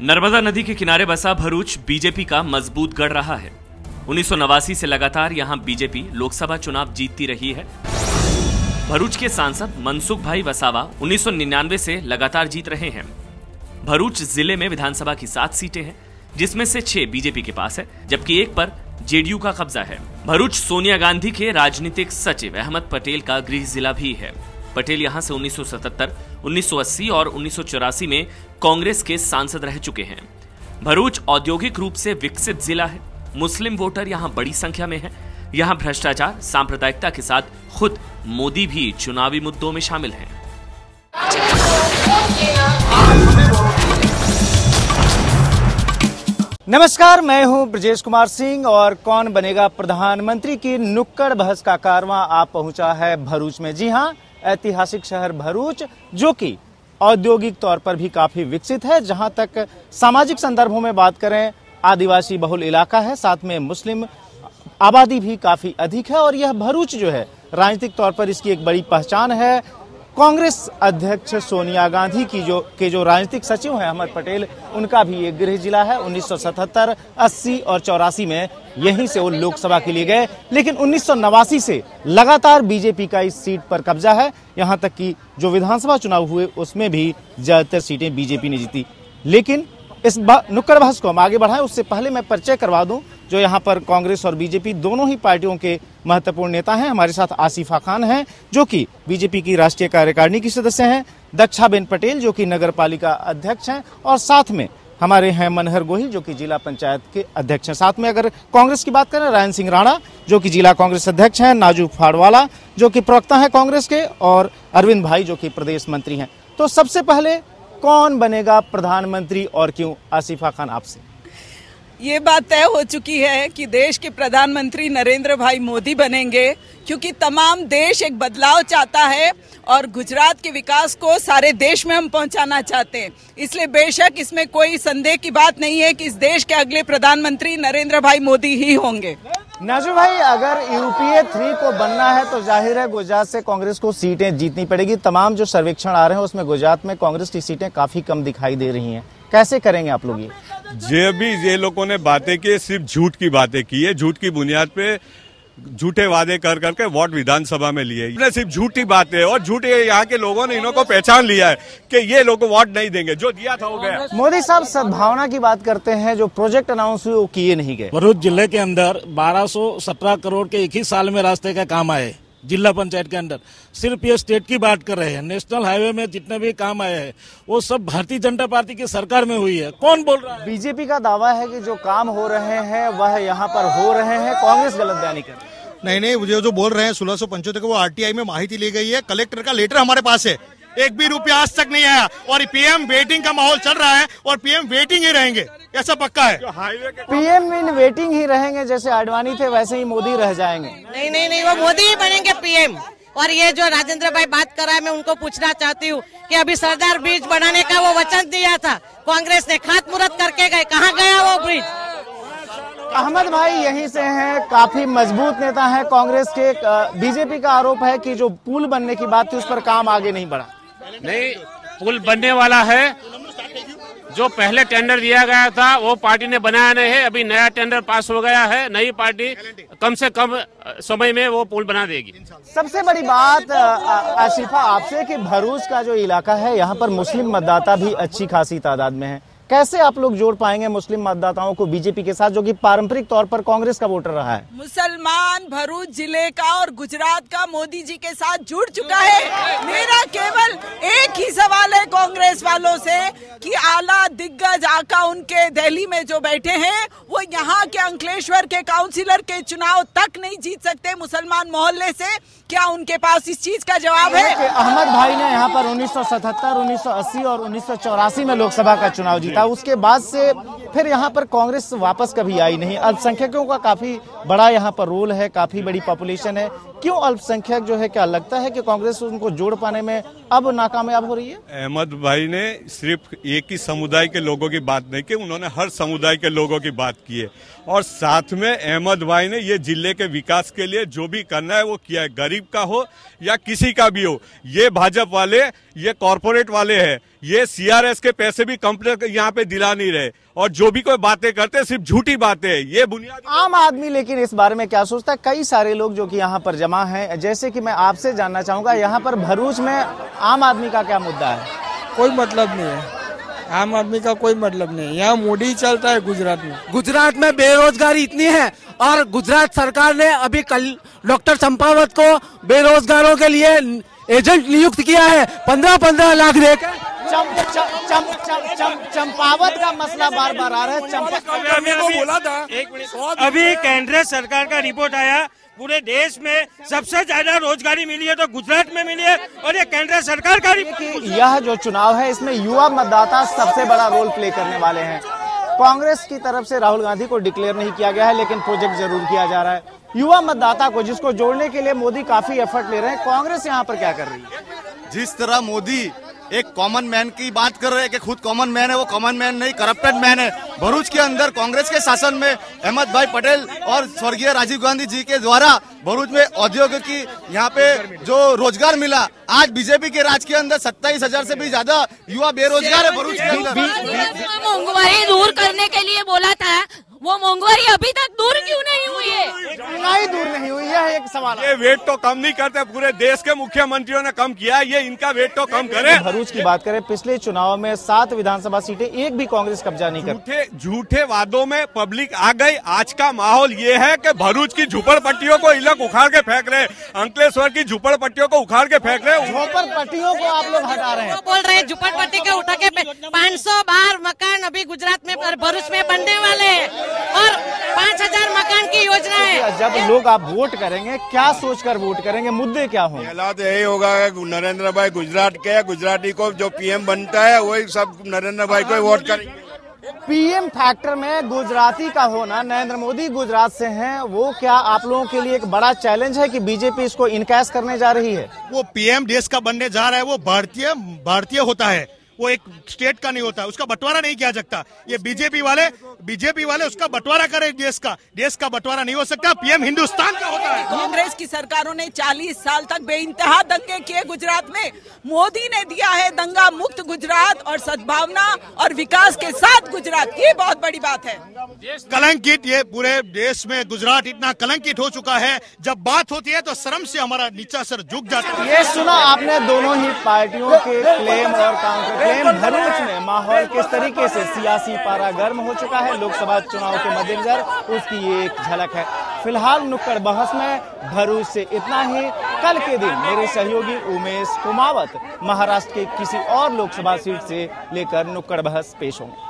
नर्मदा नदी के किनारे बसा भरूच बीजेपी का मजबूत गढ़ रहा है। 1989 से लगातार यहां बीजेपी लोकसभा चुनाव जीतती रही है। भरूच के सांसद मनसुख भाई वसावा 1999 से लगातार जीत रहे हैं। भरूच जिले में विधानसभा की 7 सीटें हैं, जिसमें से 6 बीजेपी के पास है, जबकि एक पर जेडीयू का कब्जा है। भरूच सोनिया गांधी के राजनीतिक सचिव अहमद पटेल का गृह जिला भी है। पटेल यहां से 1977, 1980 और 1984 में कांग्रेस के सांसद रह चुके हैं। भरूच औद्योगिक रूप से विकसित जिला है। मुस्लिम वोटर यहां बड़ी संख्या में है। यहां भ्रष्टाचार, सांप्रदायिकता के साथ खुद मोदी भी चुनावी मुद्दों में शामिल हैं। नमस्कार, मैं हूं ब्रजेश कुमार सिंह और कौन बनेगा प्रधानमंत्री की नुक्कड़ बहस का कारवां आप पहुंचा है भरूच में। जी हां, ऐतिहासिक शहर भरूच जो कि औद्योगिक तौर पर भी काफी विकसित है। जहां तक सामाजिक संदर्भों में बात करें, आदिवासी बहुल इलाका है, साथ में मुस्लिम आबादी भी काफी अधिक है। और यह भरूच जो है राजनीतिक तौर पर इसकी एक बड़ी पहचान है। कांग्रेस अध्यक्ष सोनिया गांधी की जो राजनीतिक सचिव हैं अहमद पटेल, उनका भी एक गृह जिला है। 1977, 80 और 84 में यहीं से वो लोकसभा के लिए गए, लेकिन 1989 से लगातार बीजेपी का इस सीट पर कब्जा है। यहां तक कि जो विधानसभा चुनाव हुए उसमें भी ज्यादातर सीटें बीजेपी ने जीती। लेकिन इस नुक्कड़ बहस को हम आगे बढ़ाएं उससे पहले मैं परिचय करवा दूं जो यहाँ पर कांग्रेस और बीजेपी दोनों ही पार्टियों के महत्वपूर्ण नेता हैं। हमारे साथ आसिफा खान हैं जो कि बीजेपी की राष्ट्रीय कार्यकारिणी की सदस्य हैं, दक्षाबेन पटेल जो कि नगर पालिका अध्यक्ष हैं, और साथ में हमारे हैं मनहर गोहिल जो कि जिला पंचायत के अध्यक्ष हैं। साथ में अगर कांग्रेस की बात करें, रायन सिंह राणा जो कि जिला कांग्रेस अध्यक्ष हैं, नाजू फाड़वाला जो कि प्रवक्ता है कांग्रेस के, और अरविंद भाई जो कि प्रदेश मंत्री हैं। तो सबसे पहले कौन बनेगा प्रधानमंत्री और क्यों? आसिफा खान, आपसे। ये बात तय हो चुकी है कि देश के प्रधानमंत्री नरेंद्र भाई मोदी बनेंगे, क्योंकि तमाम देश एक बदलाव चाहता है और गुजरात के विकास को सारे देश में हम पहुंचाना चाहते हैं। इसलिए बेशक इसमें कोई संदेह की बात नहीं है कि इस देश के अगले प्रधानमंत्री नरेंद्र भाई मोदी ही होंगे। नाजू भाई, अगर यूपीए 3 को बनना है तो जाहिर है गुजरात से कांग्रेस को सीटें जीतनी पड़ेगी। तमाम जो सर्वेक्षण आ रहे हैं उसमें गुजरात में कांग्रेस की सीटें काफी कम दिखाई दे रही हैं। कैसे करेंगे आप लोग ये लोगों ने बातें की, सिर्फ झूठ की बातें की है। झूठ की बुनियाद पे झूठे वादे कर करके वोट विधानसभा में लिए। ये सिर्फ झूठी बातें, और झूठे यहाँ के लोगों ने इनको पहचान लिया है कि ये लोग वोट नहीं देंगे, जो दिया था हो गया। मोदी साहब सद्भावना की बात करते हैं, जो प्रोजेक्ट अनाउंस हुए वो किए नहीं गए। भरूच जिले के अंदर 1217 करोड़ के एक ही साल में रास्ते का काम आए। जिला पंचायत के अंदर सिर्फ ये स्टेट की बात कर रहे हैं। नेशनल हाईवे में जितने भी काम आए हैं वो सब भारतीय जनता पार्टी की सरकार में हुई है। कौन बोल रहा है? बीजेपी का दावा है कि जो काम हो रहे हैं वह यहाँ पर हो रहे हैं। कांग्रेस गलत बयानी कर रही है। नहीं, मुझे जो बोल रहे हैं 1675 को वो आरटीआई में माहिती ली गई है। कलेक्टर का लेटर हमारे पास है, एक भी रुपया आज तक नहीं आया, और पीएम वेटिंग का माहौल चल रहा है और पीएम वेटिंग ही रहेंगे, ऐसा पक्का है। पीएम इन वेटिंग ही रहेंगे, जैसे आडवाणी थे वैसे ही मोदी रह जाएंगे। नहीं, वो मोदी ही बनेंगे पीएम। और ये जो राजेंद्र भाई बात कर रहा है, मैं उनको पूछना चाहती हूँ कि अभी सरदार ब्रिज बनाने का वो वचन दिया था, कांग्रेस ने खातमुहूर्त करके गए, कहाँ गया वो ब्रिज? अहमद भाई यहीं से हैं, काफी मजबूत नेता हैं कांग्रेस के। बीजेपी का आरोप है कि जो पुल बनने की बात थी उस पर काम आगे नहीं बढ़ा। नहीं, पुल बनने वाला है। जो पहले टेंडर दिया गया था वो पार्टी ने बनाया नहीं है। अभी नया टेंडर पास हो गया है, नई पार्टी कम से कम समय में वो पुल बना देगी। सबसे बड़ी बात आसिफा आपसे कि भरूच का जो इलाका है यहाँ पर मुस्लिम मतदाता भी अच्छी खासी तादाद में है। कैसे आप लोग जोड़ पाएंगे मुस्लिम मतदाताओं को बीजेपी के साथ, जो कि पारंपरिक तौर पर कांग्रेस का वोटर रहा है? मुसलमान भरूच जिले का और गुजरात का मोदी जी के साथ जुड़ चुका है। मेरा केवल एक ही सवाल है कांग्रेस वालों से कि आला दिग्गज आका उनके दिल्ली में जो बैठे हैं वो यहाँ के अंकलेश्वर के काउंसिलर के चुनाव तक नहीं जीत सकते मुसलमान मोहल्ले से। क्या उनके पास इस चीज का जवाब है? अहमद भाई ने यहाँ पर 1977, 1980 और 1984 में लोकसभा का चुनाव जीता। उसके बाद से फिर यहाँ पर कांग्रेस वापस कभी आई नहीं। अल्पसंख्यकों का काफी बड़ा यहाँ पर रोल है, काफी बड़ी पॉपुलेशन है। क्यों अल्पसंख्यक जो है, क्या लगता है कि कांग्रेस उनको जोड़ पाने में अब नाकामयाब हो रही है? अहमद भाई ने सिर्फ एक ही समुदाय के लोगों की बात नहीं की, उन्होंने हर समुदाय के लोगों की बात की है। और साथ में अहमद भाई ने ये जिले के विकास के लिए जो भी करना है वो किया है, गरीब का हो या किसी का भी हो। ये भाजपा वाले, ये कॉरपोरेट वाले हैं, ये CRS के पैसे भी कंपनी यहाँ पे दिला नहीं रहे, और जो भी कोई बातें करते सिर्फ झूठी बातें। ये बुनियादी आम आदमी लेकिन इस बारे में क्या सोचता है? कई सारे लोग जो कि यहाँ पर जमा हैं, जैसे कि मैं आपसे जानना चाहूंगा, यहाँ पर भरूच में आम आदमी का क्या मुद्दा है? कोई मतलब नहीं है, आम आदमी का कोई मतलब नहीं। यहाँ मोदी चलता है गुजरात में। गुजरात में बेरोजगारी इतनी है और गुजरात सरकार ने अभी कल डॉक्टर चंपावत को बेरोजगारों के लिए एजेंट नियुक्त किया है 15-15 लाख देकर। चंपावत का मसला बार बार आ रहा है। बोला था अभी केंद्र सरकार का रिपोर्ट आया, पूरे देश में सबसे ज्यादा रोजगारी मिली है तो गुजरात में मिली है, और ये केंद्र सरकार का रिपोर्ट। यह जो चुनाव है इसमें युवा मतदाता सबसे बड़ा रोल प्ले करने वाले हैं। कांग्रेस की तरफ से राहुल गांधी को डिक्लेयर नहीं किया गया है, लेकिन प्रोजेक्ट जरूर किया जा रहा है। युवा मतदाता को जिसको जोड़ने के लिए मोदी काफी एफर्ट ले रहे हैं। कांग्रेस यहाँ पर क्या कर रही है? जिस तरह मोदी एक कॉमन मैन की बात कर रहे हैं कि खुद कॉमन मैन है, वो कॉमन मैन नहीं, करप्टेड मैन है। भरूच के अंदर कांग्रेस के शासन में अहमद भाई पटेल और स्वर्गीय राजीव गांधी जी के द्वारा भरूच में औद्योगिक की यहाँ पे जो रोजगार मिला, आज बीजेपी के राज के अंदर 27,000 से भी ज्यादा युवा बेरोजगार है भरूच के अंदर। महंगाई दूर करने के लिए बोला था, वो महंगाई अभी तक दूर क्यों नहीं हुई है? महंगाई दूर नहीं हुई है, एक सवाल। ये वेट तो कम नहीं करते, पूरे देश के मुख्यमंत्रियों ने कम किया, ये इनका वेट तो कम करे। भरूच की बात करें, पिछले चुनाव में 7 विधानसभा सीटें एक भी कांग्रेस कब्जा नहीं करती। झूठे वादों में पब्लिक आ गई। आज का माहौल ये है कि भरूच की झुपड़पट्टियों को ये लोग उखाड़ के फेंक रहे, अंकलेश्वर की झुपड़पट्टियों को उखाड़ के फेंक रहे, झोपड़पट्टियों को आप लोग हटा रहे हैं। बोल रहे हैं झुपड़पट्टी के उठा के 500 बार मकान अभी गुजरात में भरूच में बनने वाले हैं, और 5,000 मकान की योजना है। जब लोग आप वोट करेंगे, क्या सोचकर वोट करेंगे? मुद्दे क्या होंगे? पहला तो यही होगा कि नरेंद्र भाई गुजरात के, गुजराती को जो PM बनता है वही सब नरेंद्र भाई को वोट करेंगे। PM फैक्टर में गुजराती का होना, नरेंद्र मोदी गुजरात से हैं, वो क्या आप लोगों के लिए एक बड़ा चैलेंज है कि बीजेपी इसको इनकैश करने जा रही है? वो PM देश का बनने जा रहा है, वो भारतीय होता है, वो एक स्टेट का नहीं होता, उसका बंटवारा नहीं किया सकता। ये बीजेपी वाले उसका बंटवारा करे, देश का बंटवारा नहीं हो सकता। PM हिंदुस्तान का होता है। कांग्रेस की सरकारों ने 40 साल तक बेइंतहा दंगे किए गुजरात में। मोदी ने दिया है दंगा मुक्त गुजरात और सद्भावना और विकास के साथ गुजरात। ये बहुत बड़ी बात है। कलंकित, ये पूरे देश में गुजरात इतना कलंकित हो चुका है, जब बात होती है तो शर्म से हमारा नीचा सर झुक जाता है। ये सुना आपने दोनों ही पार्टियों के क्लेम और काउंटर क्लेम। भरूच में माहौल किस तरीके से सियासी पारा गर्म हो चुका है लोकसभा चुनाव के मद्देनजर, उसकी ये एक झलक है। फिलहाल नुक्कड़ बहस में भरूच से इतना ही। कल के दिन मेरे सहयोगी उमेश कुमावत महाराष्ट्र के किसी और लोकसभा सीट से लेकर नुक्कड़ बहस पेश होंगे।